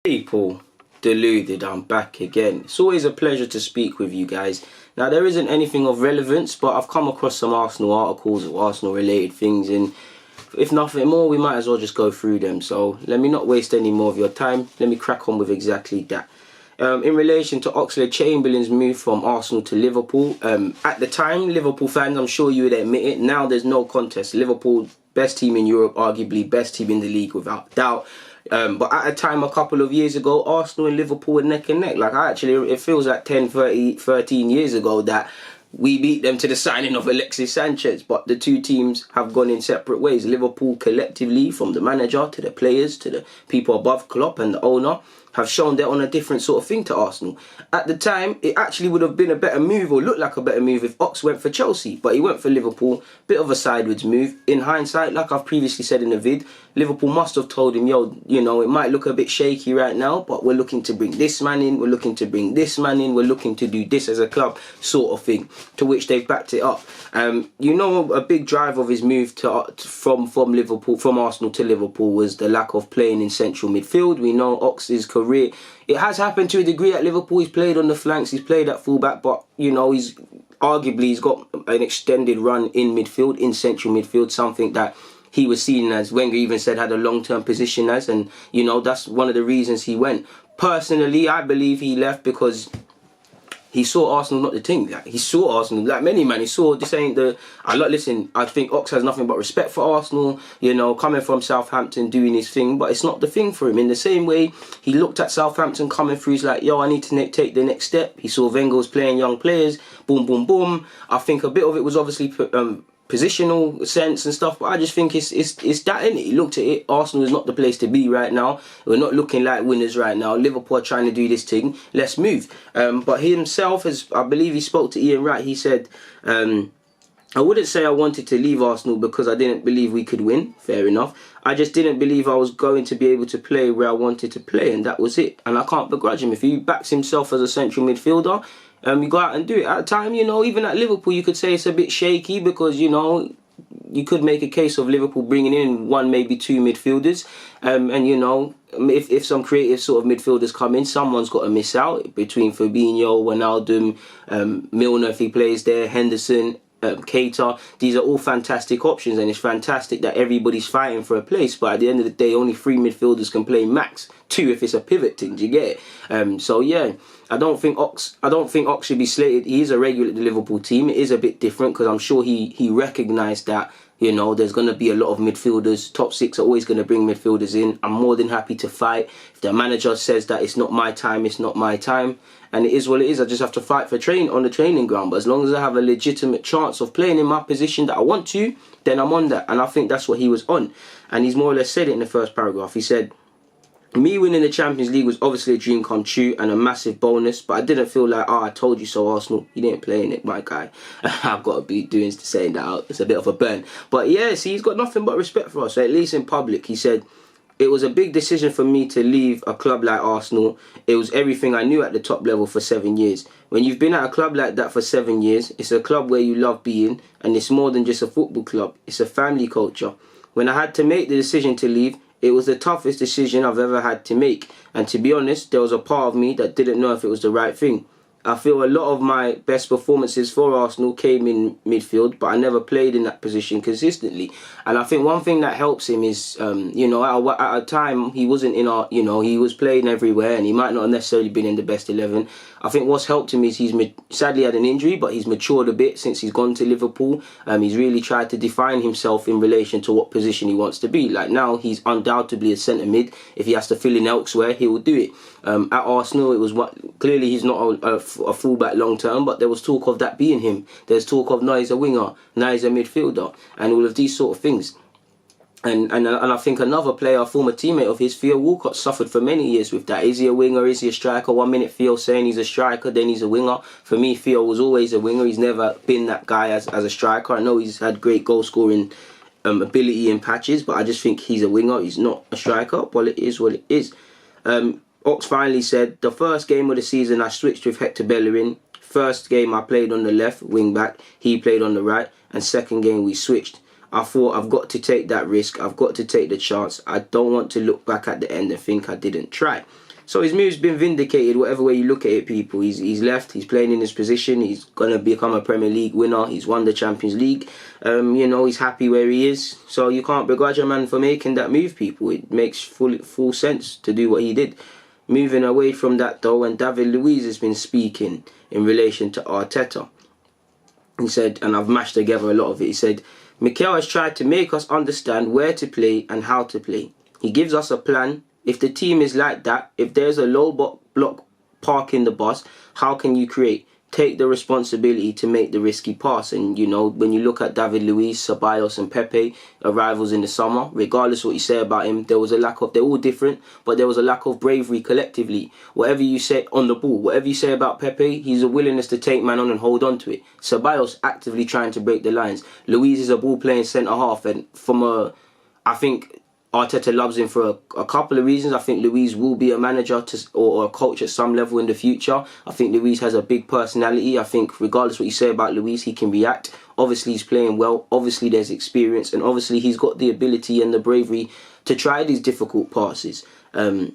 People, Deluded, I'm back again. It's always a pleasure to speak with you guys. Now, there isn't anything of relevance, but I've come across some Arsenal articles or Arsenal related things, and if nothing more, we might as well just go through them. So let me not waste any more of your time. Let me crack on with exactly that. In relation to Oxlade-Chamberlain's move from Arsenal to Liverpool, at the time, Liverpool fans, I'm sure you would admit it, now there's no contest. Liverpool, best team in Europe, arguably best team in the league without doubt. But at a time a couple of years ago, Arsenal and Liverpool were neck and neck. Like, it feels like 10, 13 years ago that we beat them to the signing of Alexis Sanchez. But the two teams have gone in separate ways. Liverpool collectively, from the manager to the players to the people above Klopp and the owner, have shown they're on a different sort of thing to Arsenal. At the time, it actually would have been a better move, or looked like a better move, if Ox went for Chelsea. But he went for Liverpool. Bit of a sideways move. In hindsight, like I've previously said in the vid, Liverpool must have told him, yo, you know, it might look a bit shaky right now, but we're looking to bring this man in, we're looking to bring this man in, we're looking to do this as a club, sort of thing, to which they've backed it up. You know, a big drive of his move from Arsenal to Liverpool was the lack of playing in central midfield. We know Ox's career, it has happened to a degree at Liverpool. He's played on the flanks, he's played at fullback, but you know, he's got an extended run in midfield, in central midfield, something that he was seen as, Wenger even said, had a long-term position as, and you know, that's one of the reasons he went. Personally, I believe he left because he saw Arsenal not the thing. Like, he saw Arsenal, like many man, he saw this ain't the... Listen, I think Ox has nothing but respect for Arsenal, you know, coming from Southampton, doing his thing, but it's not the thing for him. In the same way, he looked at Southampton coming through, he's like, yo, I need to take the next step. He saw Wenger was playing young players, boom, boom, boom. I think a bit of it was obviously positional sense and stuff, but I just think it's that, innit? He looked at it, Arsenal is not the place to be right now, we're not looking like winners right now, Liverpool are trying to do this thing, let's move. But he himself, as I believe he spoke to Ian Wright, he said, I wouldn't say I wanted to leave Arsenal because I didn't believe we could win, fair enough. I just didn't believe I was going to be able to play where I wanted to play, and that was it. And I can't begrudge him. If he backs himself as a central midfielder, you go out and do it. At the time, you know, even at Liverpool, you could say it's a bit shaky because, you know, you could make a case of Liverpool bringing in one, maybe two midfielders. And, you know, if some creative sort of midfielders come in, someone's got to miss out between Fabinho, Wijnaldum, Milner if he plays there, Henderson, Keita. These are all fantastic options, and it's fantastic that everybody's fighting for a place, but at the end of the day, only three midfielders can play max. Two if it's a pivot thing, do you get it? So yeah, I don't think Ox should be slated. He is a regular at the Liverpool team. It is a bit different because I'm sure he recognised that, you know, there's going to be a lot of midfielders. Top six are always going to bring midfielders in. I'm more than happy to fight. If the manager says that it's not my time, it's not my time. And it is what it is. I just have to fight for on the training ground. But as long as I have a legitimate chance of playing in my position that I want to, then I'm on that. And I think that's what he was on. And he's more or less said it in the first paragraph. He said, me winning the Champions League was obviously a dream come true and a massive bonus, but I didn't feel like, oh, I told you so, Arsenal. You didn't play in it, my guy. I've got to be saying that out. It's a bit of a burn. But yeah, see, he's got nothing but respect for us. So at least in public, he said, it was a big decision for me to leave a club like Arsenal. It was everything I knew at the top level for 7 years. When you've been at a club like that for 7 years, it's a club where you love being, and it's more than just a football club. It's a family culture. When I had to make the decision to leave, it was the toughest decision I've ever had to make. And to be honest, there was a part of me that didn't know if it was the right thing. I feel a lot of my best performances for Arsenal came in midfield, but I never played in that position consistently. And I think one thing that helps him is, you know, at a time he wasn't in our, you know, he was playing everywhere and he might not have necessarily been in the best 11. I think what's helped him is he's sadly had an injury, but he's matured a bit since he's gone to Liverpool. He's really tried to define himself in relation to what position he wants to be. Like now, he's undoubtedly a centre mid. If he has to fill in elsewhere, he will do it. At Arsenal, it was clearly he's not a fullback long term, but there was talk of that being him. There's talk of now he's a winger, now he's a midfielder, and all of these sort of things. And I think another player, a former teammate of his, Theo Walcott, suffered for many years with that. Is he a winger? Is he a striker? 1 minute Theo saying he's a striker, then he's a winger. For me, Theo was always a winger. He's never been that guy as a striker. I know he's had great goal scoring ability in patches, but I just think he's a winger. He's not a striker. Well, it is what it is. Ox finally said, the first game of the season I switched with Hector Bellerin. First game I played on the left, wing back. He played on the right. And second game we switched. I thought, I've got to take that risk. I've got to take the chance. I don't want to look back at the end and think I didn't try. So his move's been vindicated, whatever way you look at it, people. He's left, he's playing in his position, he's going to become a Premier League winner, he's won the Champions League. He's happy where he is. So you can't begrudge a man for making that move, people. It makes full sense to do what he did. Moving away from that, though, and David Luiz has been speaking in relation to Arteta. He said, and I've mashed together a lot of it, he said, Mikel has tried to make us understand where to play and how to play. He gives us a plan. If the team is like that, if there's a low block parking the bus, how can you create? Take the responsibility to make the risky pass. And, when you look at David Luiz, Ceballos and Pepe, arrivals in the summer, regardless what you say about him, they're all different, but there was a lack of bravery collectively. Whatever you say on the ball, whatever you say about Pepe, he's a willingness to take man on and hold on to it. Ceballos actively trying to break the lines. Luiz is a ball-playing centre-half, and I think Arteta loves him for a couple of reasons. I think Luiz will be a manager or a coach at some level in the future. I think Luiz has a big personality. I think regardless what you say about Luiz, he can react. Obviously, he's playing well. Obviously, there's experience. And obviously, he's got the ability and the bravery to try these difficult passes. If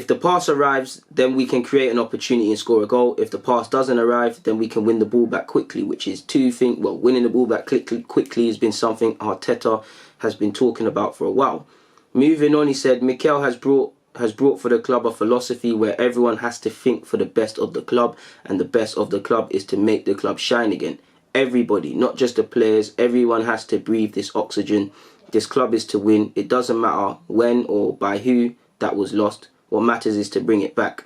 the pass arrives, then we can create an opportunity and score a goal. If the pass doesn't arrive, then we can win the ball back quickly, which is winning the ball back quickly has been something Arteta has been talking about for a while. Moving on, he said, Mikel has brought for the club a philosophy where everyone has to think for the best of the club, and the best of the club is to make the club shine again. Everybody, not just the players, everyone has to breathe this oxygen. This club is to win. It doesn't matter when or by who that was lost. What matters is to bring it back.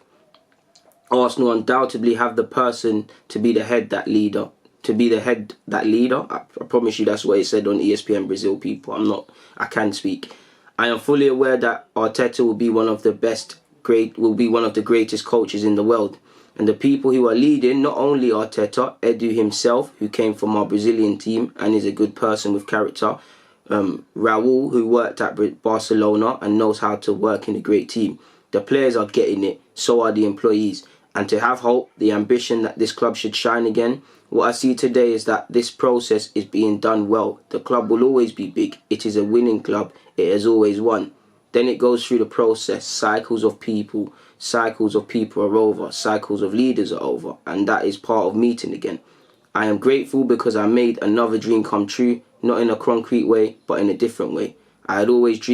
Arsenal undoubtedly have the person to be the head that leader. I promise you that's what it said on ESPN Brazil, people. I can speak. I am fully aware that Arteta will be one of the greatest coaches in the world. And the people who are leading, not only Arteta, Edu himself, who came from our Brazilian team and is a good person with character, Raul, who worked at Barcelona and knows how to work in a great team. The players are getting it, so are the employees. And to have hope, the ambition that this club should shine again, what I see today is that this process is being done well. The club will always be big. It is a winning club. It has always won. Then it goes through the process. Cycles of people are over. Cycles of leaders are over. And that is part of meeting again. I am grateful because I made another dream come true, not in a concrete way, but in a different way. I've always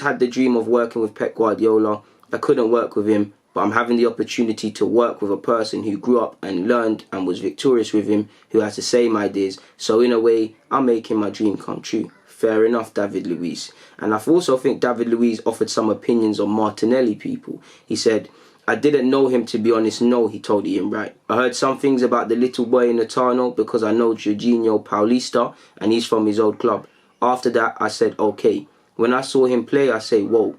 had the dream of working with Pep Guardiola. I couldn't work with him, but I'm having the opportunity to work with a person who grew up and learned and was victorious with him, who has the same ideas. So in a way, I'm making my dream come true. Fair enough, David Luiz. And I also think David Luiz offered some opinions on Martinelli, people. He said, I didn't know him, to be honest. No, he told Ian Wright. I heard some things about the little boy in the tunnel because I know Jorginho Paulista and he's from his old club. After that, I said, okay. When I saw him play, I say, whoa.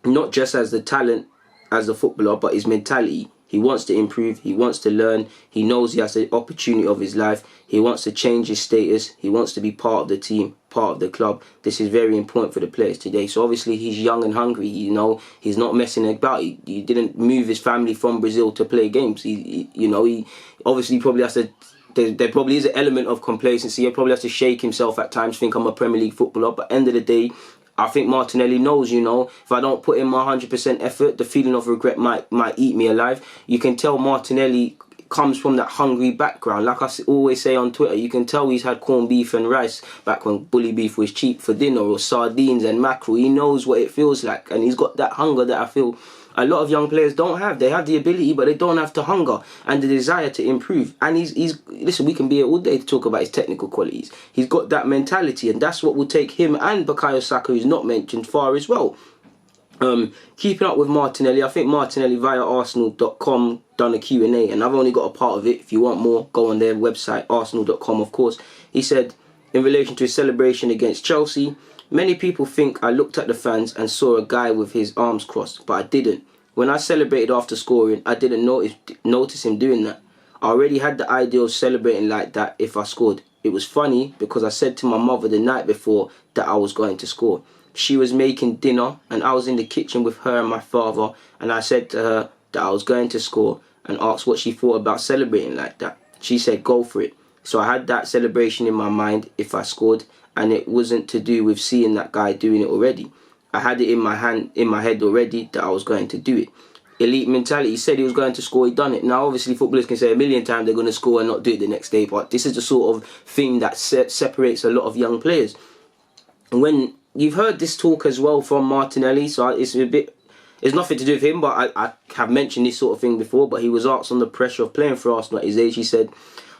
Not just as the talent, as a footballer, but his mentality. He wants to improve. He wants to learn. He knows he has the opportunity of his life. He wants to change his status. He wants to be part of the team, part of the club. This is very important for the players today. So obviously he's young and hungry. He's not messing about. He didn't move his family from Brazil to play games. He obviously probably has to. There probably is an element of complacency. He probably has to shake himself at times, think I'm a Premier League footballer. But end of the day, I think Martinelli knows, if I don't put in my 100% effort, the feeling of regret might eat me alive. You can tell Martinelli comes from that hungry background. Like I always say on Twitter, you can tell he's had corned beef and rice back when bully beef was cheap for dinner, or sardines and mackerel. He knows what it feels like, and he's got that hunger that I feel a lot of young players don't have. They have the ability, but they don't have the hunger and the desire to improve. And listen, we can be here all day to talk about his technical qualities. He's got that mentality, and that's what will take him and Bukayo Saka, who's not mentioned, far as well. Keeping up with Martinelli, I think Martinelli via Arsenal.com done a Q&A, and I've only got a part of it. If you want more, go on their website, Arsenal.com, of course. He said, in relation to his celebration against Chelsea, many people think I looked at the fans and saw a guy with his arms crossed, but I didn't. When I celebrated after scoring, I didn't notice him doing that. I already had the idea of celebrating like that if I scored. It was funny because I said to my mother the night before that I was going to score. She was making dinner and I was in the kitchen with her and my father, and I said to her that I was going to score and asked what she thought about celebrating like that. She said, go for it. So I had that celebration in my mind if I scored, and it wasn't to do with seeing that guy doing it already. I had it in my head already that I was going to do it. Elite mentality. He said he was going to score, he done it. Now obviously footballers can say a million times they're going to score and not do it the next day, but this is the sort of thing that separates a lot of young players. When you've heard this talk as well from Martinelli, so it's nothing to do with him, but I have mentioned this sort of thing before, but he was asked on the pressure of playing for Arsenal at his age. He said,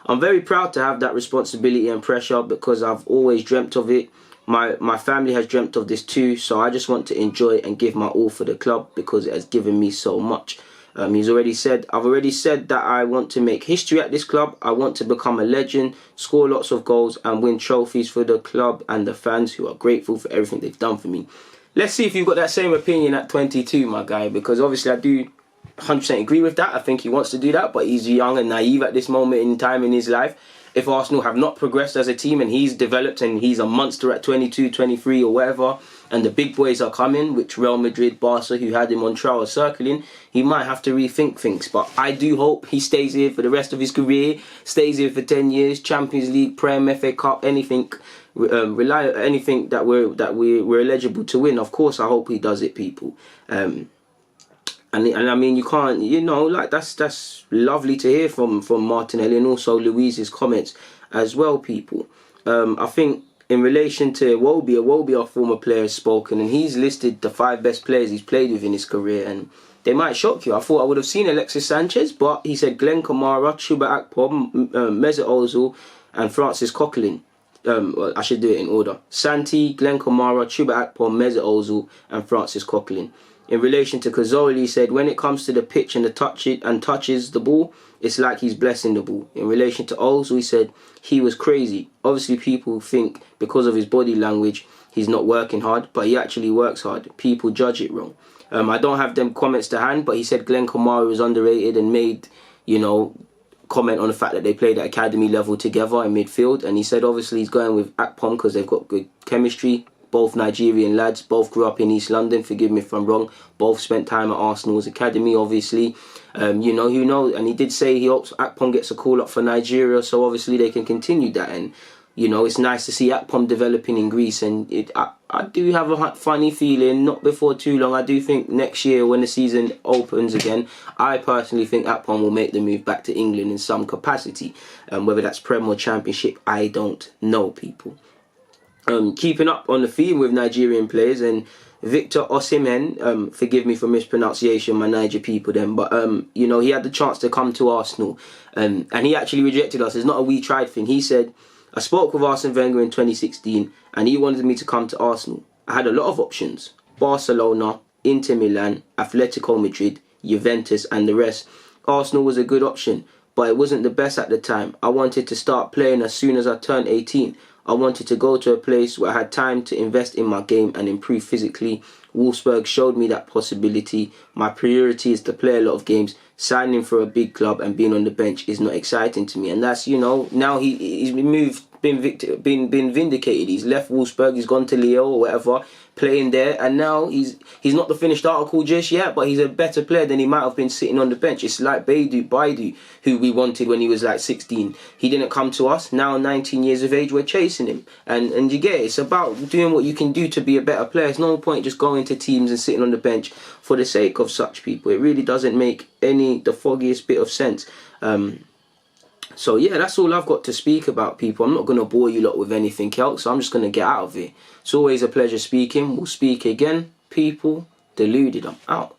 I'm very proud to have that responsibility and pressure because I've always dreamt of it. My family has dreamt of this too, so I just want to enjoy it and give my all for the club because it has given me so much. I've already said that I want to make history at this club. I want to become a legend, score lots of goals and win trophies for the club and the fans who are grateful for everything they've done for me. Let's see if you've got that same opinion at 22, my guy, because obviously I do 100% agree with that. I think he wants to do that, but he's young and naive at this moment in time in his life. If Arsenal have not progressed as a team and he's developed and he's a monster at 22, 23 or whatever, and the big boys are coming, which Real Madrid, Barca, who had him on trial, are circling, he might have to rethink things. But I do hope he stays here for the rest of his career, stays here for 10 years, Champions League, Prem, FA Cup, anything, anything that we're eligible to win. Of course, I hope he does it, people. And I mean, you can't, like that's lovely to hear from Martinelli and also Luiz's comments as well, people. I think in relation to Iwobi, our former player, has spoken, and he's listed the 5 best players he's played with in his career, and they might shock you. I thought I would have seen Alexis Sanchez, but he said Glenn Kamara, Chuba Akpom, Mesut Ozil, and Francis Coquelin. I should do it in order. Santi, Glenn Kamara, Chuba Akpom, Mesut Ozil, and Francis Coquelin. In relation to Cazorla, he said, when it comes to the pitch and touches the ball, it's like he's blessing the ball. In relation to Ozil, he said he was crazy. Obviously, people think because of his body language, he's not working hard, but he actually works hard. People judge it wrong. I don't have them comments to hand, but he said Glenn Kamara was underrated and made, comment on the fact that they played at academy level together in midfield. And he said obviously he's going with Akpom because they've got good chemistry. Both Nigerian lads, both grew up in East London, forgive me if I'm wrong. Both spent time at Arsenal's academy, obviously. Who knows? And he did say he hopes Akpom gets a call up for Nigeria, so obviously they can continue that. And, it's nice to see Akpom developing in Greece. And I do have a funny feeling, not before too long, I do think next year when the season opens again, I personally think Akpom will make the move back to England in some capacity. Whether that's Prem or Championship, I don't know, people. Keeping up on the theme with Nigerian players, and Victor Osimhen, forgive me for mispronunciation, my Niger people then, but he had the chance to come to Arsenal, and he actually rejected us. It's not a we tried thing. He said, I spoke with Arsene Wenger in 2016 and he wanted me to come to Arsenal. I had a lot of options: Barcelona, Inter Milan, Atletico Madrid, Juventus and the rest. Arsenal was a good option, but it wasn't the best at the time. I wanted to start playing as soon as I turned 18. I wanted to go to a place where I had time to invest in my game and improve physically. Wolfsburg showed me that possibility. My priority is to play a lot of games. Signing for a big club and being on the bench is not exciting to me. And that's, now he's been moved, been vindicated. He's left Wolfsburg, he's gone to Lille or whatever, playing there, and now he's not the finished article just yet, but he's a better player than he might have been sitting on the bench. It's like Baidu, who we wanted when he was like 16. He didn't come to us. Now 19 years of age, we're chasing him. And you get it. It's about doing what you can do to be a better player. There's no point just going to teams and sitting on the bench for the sake of such people. It really doesn't make the foggiest bit of sense. So yeah, that's all I've got to speak about, people. I'm not going to bore you lot with anything else, so I'm just going to get out of it. It's always a pleasure speaking. We'll speak again, people. Deluded, I'm out.